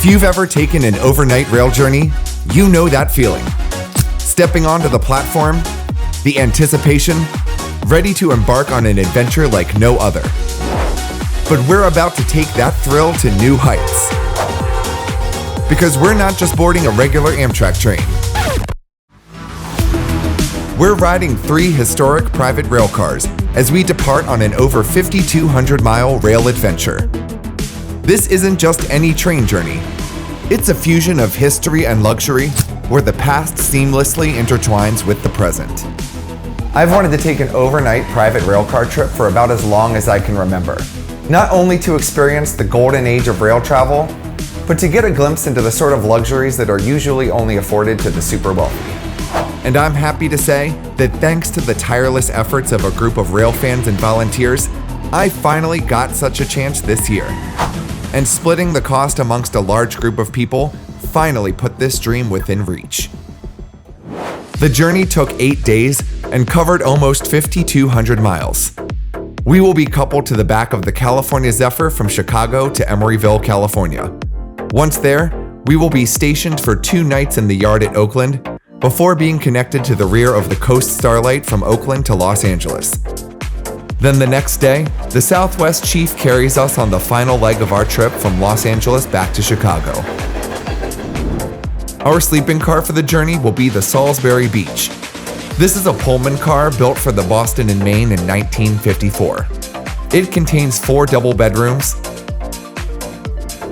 If you've ever taken an overnight rail journey, you know that feeling. Stepping onto the platform, the anticipation, ready to embark on an adventure like no other. But we're about to take that thrill to new heights. Because we're not just boarding a regular Amtrak train. We're riding 3 historic private rail cars as we depart on an over 5,200-mile rail adventure. This isn't just any train journey. It's a fusion of history and luxury where the past seamlessly intertwines with the present. I've wanted to take an overnight private railcar trip for about as long as I can remember. Not only to experience the golden age of rail travel, but to get a glimpse into the sort of luxuries that are usually only afforded to the super wealthy. And I'm happy to say that thanks to the tireless efforts of a group of rail fans and volunteers, I finally got such a chance this year. And splitting the cost amongst a large group of people finally put this dream within reach. The journey took 8 days and covered almost 5,200 miles. We will be coupled to the back of the California Zephyr from Chicago to Emeryville, California. Once there, we will be stationed for 2 nights in the yard at Oakland before being connected to the rear of the Coast Starlight from Oakland to Los Angeles. Then the next day, the Southwest Chief carries us on the final leg of our trip from Los Angeles back to Chicago. Our sleeping car for the journey will be the Salsbury Beach. This is a Pullman car built for the Boston and Maine in 1954. It contains 4 double bedrooms,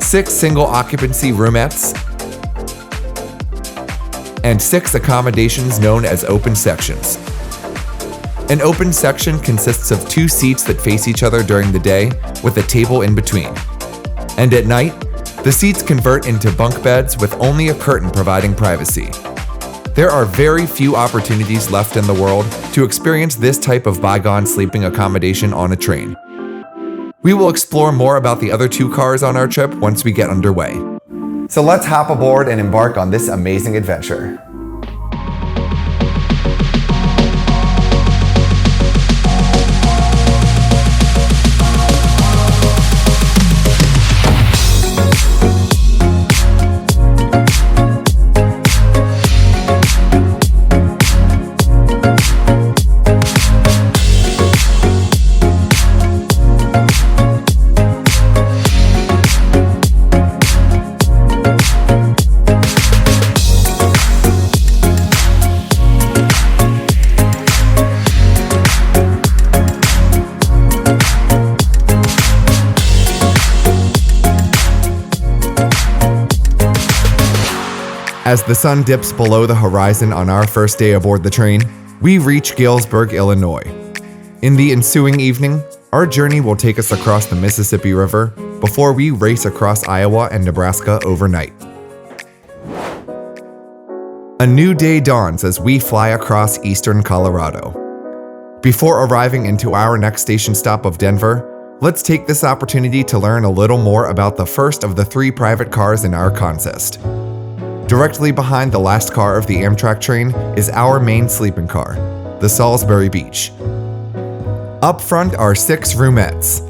6 single-occupancy roomettes, and 6 accommodations known as open sections. An open section consists of 2 seats that face each other during the day with a table in between. And at night, the seats convert into bunk beds with only a curtain providing privacy. There are very few opportunities left in the world to experience this type of bygone sleeping accommodation on a train. We will explore more about the other 2 cars on our trip once we get underway. So let's hop aboard and embark on this amazing adventure. As the sun dips below the horizon on our first day aboard the train, we reach Galesburg, Illinois. In the ensuing evening, our journey will take us across the Mississippi River before we race across Iowa and Nebraska overnight. A new day dawns as we fly across eastern Colorado. Before arriving into our next station stop of Denver, let's take this opportunity to learn a little more about the first of the 3 private cars in our consist. Directly behind the last car of the Amtrak train is our main sleeping car, the Salisbury Beach. Up front are 6 roomettes.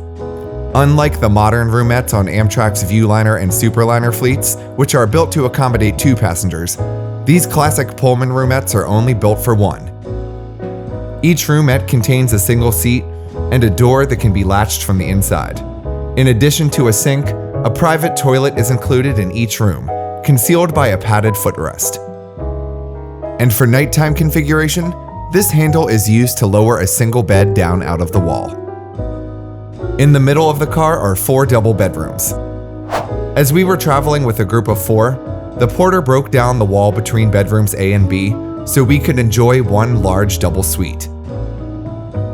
Unlike the modern roomettes on Amtrak's Viewliner and Superliner fleets, which are built to accommodate 2 passengers, these classic Pullman roomettes are only built for 1. Each roomette contains a single seat and a door that can be latched from the inside. In addition to a sink, a private toilet is included in each room, concealed by a padded footrest. And for nighttime configuration, this handle is used to lower a single bed down out of the wall. In the middle of the car are 4 double bedrooms. As we were traveling with a group of 4, the porter broke down the wall between bedrooms A and B so we could enjoy one large double suite.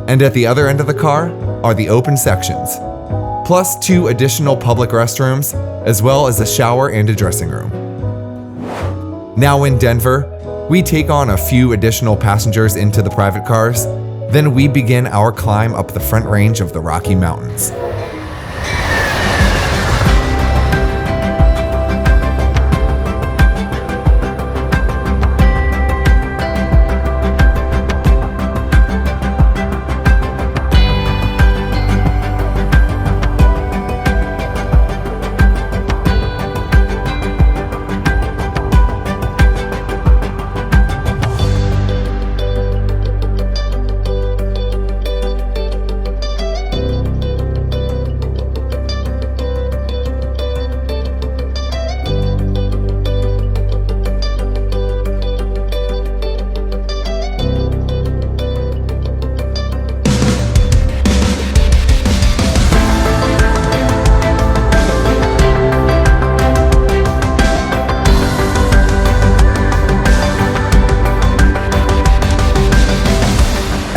And at the other end of the car are the open sections, plus 2 additional public restrooms, as well as a shower and a dressing room. Now in Denver, we take on a few additional passengers into the private cars, then we begin our climb up the front range of the Rocky Mountains.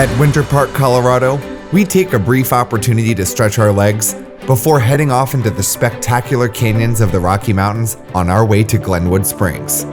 At Winter Park, Colorado, we take a brief opportunity to stretch our legs before heading off into the spectacular canyons of the Rocky Mountains on our way to Glenwood Springs.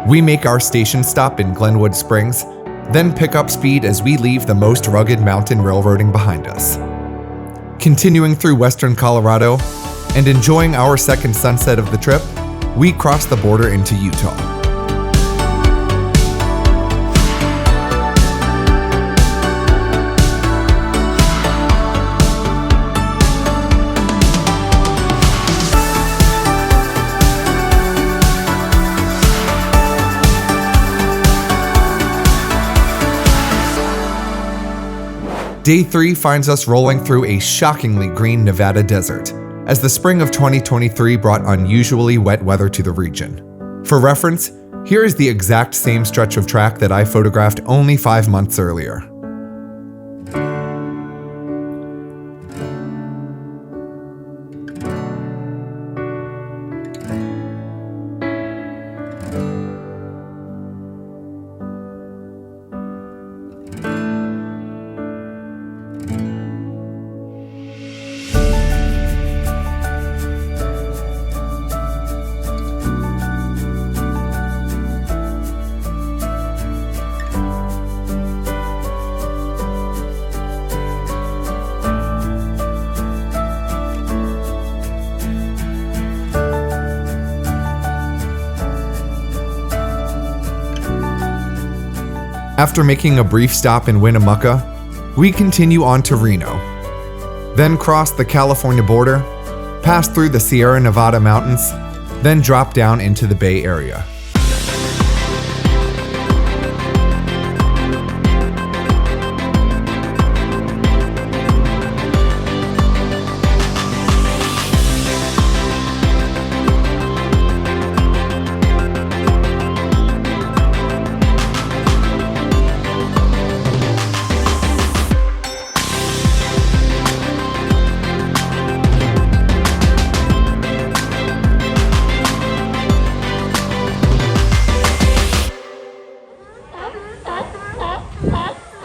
We make our station stop in Glenwood Springs, then pick up speed as we leave the most rugged mountain railroading behind us. Continuing through western Colorado and enjoying our second sunset of the trip, we cross the border into Utah. Day 3 finds us rolling through a shockingly green Nevada desert, as the spring of 2023 brought unusually wet weather to the region. For reference, here is the exact same stretch of track that I photographed only 5 months earlier. After making a brief stop in Winnemucca, we continue on to Reno, then cross the California border, pass through the Sierra Nevada mountains, then drop down into the Bay Area.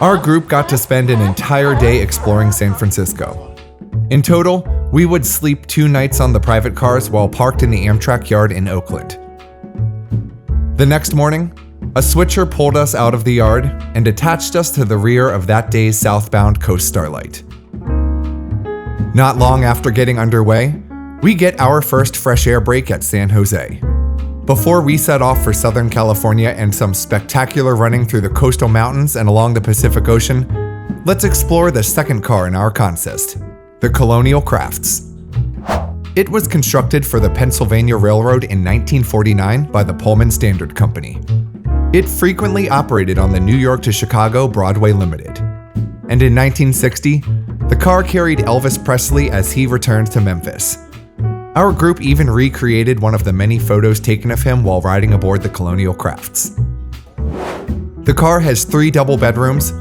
Our group got to spend an entire day exploring San Francisco. In total, we would sleep 2 nights on the private cars while parked in the Amtrak yard in Oakland. The next morning, a switcher pulled us out of the yard and attached us to the rear of that day's southbound Coast Starlight. Not long after getting underway, we get our first fresh air break at San Jose. Before we set off for Southern California and some spectacular running through the coastal mountains and along the Pacific Ocean, let's explore the second car in our consist, the Colonial Crafts. It was constructed for the Pennsylvania Railroad in 1949 by the Pullman Standard Company. It frequently operated on the New York to Chicago Broadway Limited. And in 1960, the car carried Elvis Presley as he returned to Memphis. Our group even recreated one of the many photos taken of him while riding aboard the Colonial Crafts. The car has 3 double bedrooms,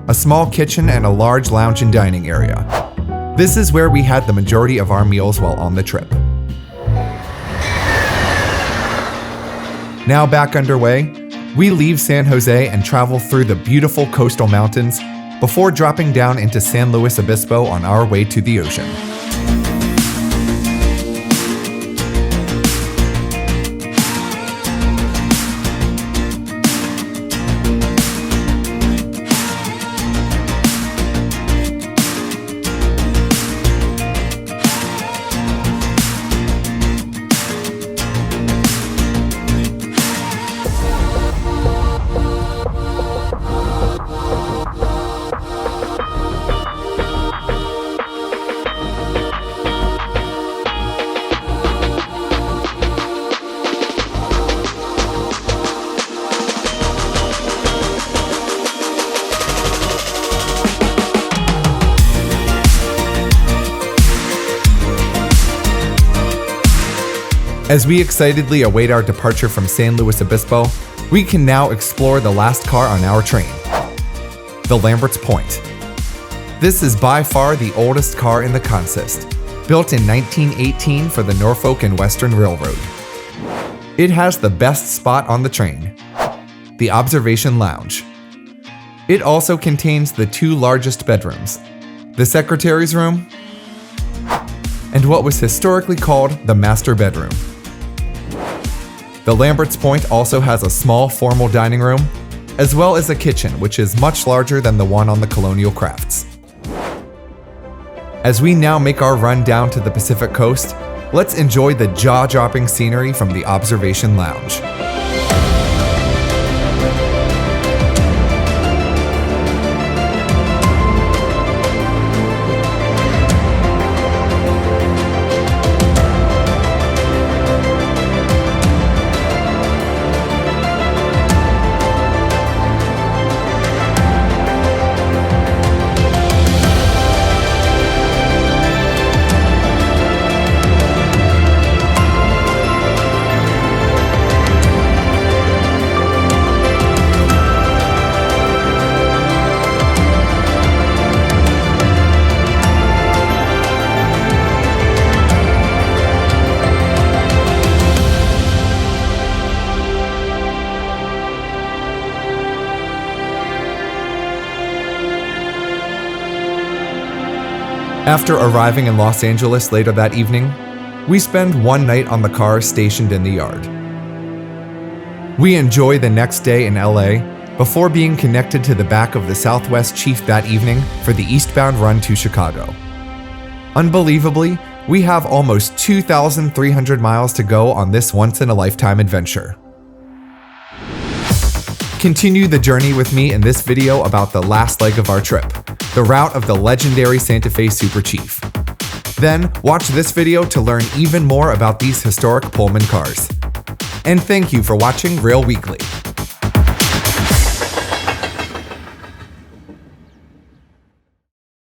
a small kitchen, and a large lounge and dining area. This is where we had the majority of our meals while on the trip. Now back underway, we leave San Jose and travel through the beautiful coastal mountains before dropping down into San Luis Obispo on our way to the ocean. As we excitedly await our departure from San Luis Obispo, we can now explore the last car on our train, the Lamberts Point. This is by far the oldest car in the consist, built in 1918 for the Norfolk and Western Railroad. It has the best spot on the train, the observation lounge. It also contains the two largest bedrooms, the secretary's room and what was historically called the master bedroom. The Lamberts Point also has a small formal dining room, as well as a kitchen which is much larger than the one on the Colonial Crafts. As we now make our run down to the Pacific Coast, let's enjoy the jaw-dropping scenery from the observation lounge. After arriving in Los Angeles later that evening, we spend one night on the car stationed in the yard. We enjoy the next day in LA before being connected to the back of the Southwest Chief that evening for the eastbound run to Chicago. Unbelievably, we have almost 2,300 miles to go on this once-in-a-lifetime adventure. Continue the journey with me in this video about the last leg of our trip, the route of the legendary Santa Fe Super Chief. Then, watch this video to learn even more about these historic Pullman cars. And thank you for watching Rail Weekly.